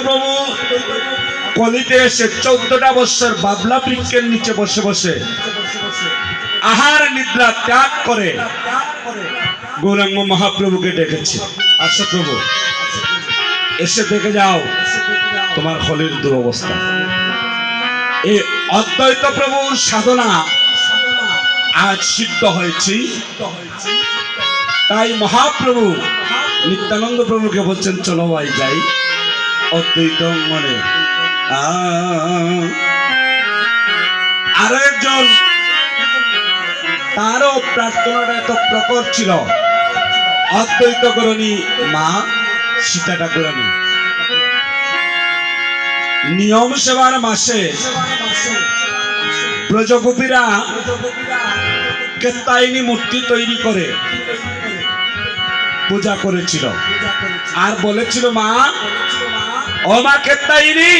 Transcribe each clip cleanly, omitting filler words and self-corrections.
প্রভু কলিতে এসে 14টা বছর বাবলা বৃক্ষের নিচে বসে বসে আহার নিদ্রা ত্যাগ করে গৌরাঙ্গ মহাপ্রভুকে ডেকেছে, আসো প্রভু, এসে দেখে যাও তোমার কলির দুরবস্থা। এই অদ্বৈত প্রভুর সাধনা আজ সিদ্ধ হয়েছে। তাই মহাপ্রভু নিত্যানন্দ প্রভুকে বলছেন, চলো ভাই যাই অদ্বৈত মনে। আরো একজন, তারও প্রার্থনাটা এত প্রকট ছিল, অদ্বৈত করণী মা সীতা ঠাকুরানী। নিয়ম সেবার মাসে ব্রজগোপীরা কেত্তায়নী মূর্তি তৈরি করে পূজা করেছিল আর বলেছিল, মা ও মা কেত্তায়নী,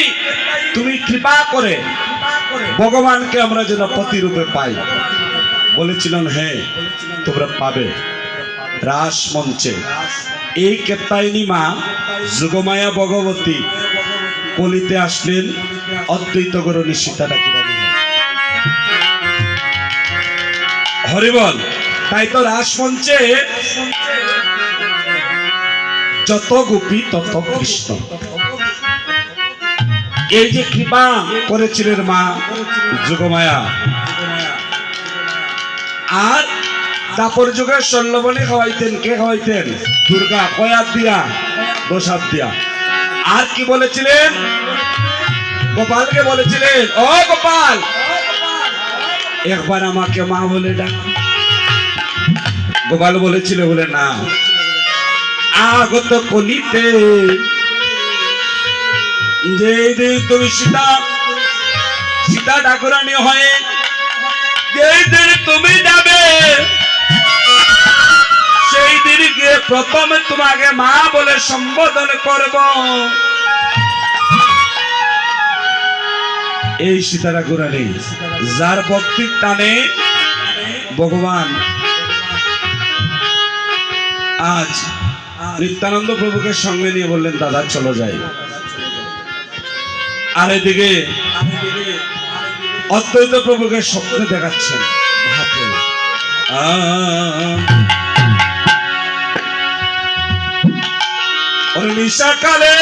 তুমি কৃপা করে ভগবানকে আমরা যেন প্রতিরূপে পাই। বলেছিলেন, হ্যাঁ তোমরা পাবে। রাস মঞ্চে এই কেত্তায়নী মা যোগমায়া ভগবতী কলিতে আসলেন অদ্বৈত করণী সীতা ঠাকুরানী। হরিবল। তাই তো রাস মঞ্চে যত গোপী তত কৃষ্ণ। এই যে কৃপা করেছিলেন মা যোগমায়া। আর তারপর যুগে শল্যবনী খাওয়াইতেন, কে খাওয়াইতেন? দুর্গা। কয়াত দিয়া? 10 হাত দিয়া। আর কি বলেছিলেন? গোপালকে বলেছিলেন, ও গোপাল, একবার আমাকে মা বলে ডাক। গোপাল বলেছিল, বলে না, আগত কলিতে যে তুমি সীতা ঠাকুরানী হয়ে যেই দিন তুমি যাবে, সেই দিন গিয়ে প্রথমে তোমাকে মা বলে সম্বোধন করব। এই সীতা ঠাকুরানী, যার ভক্তির টানে ভগবান আজ নিত্যানন্দ প্রভুকে সঙ্গে নিয়ে বললেন, দাদা চলো যাই। আর এদিকে অদ্বৈত প্রভুকে স্বপ্নে দেখাচ্ছেন মহাপ্রভু। নিশাকালে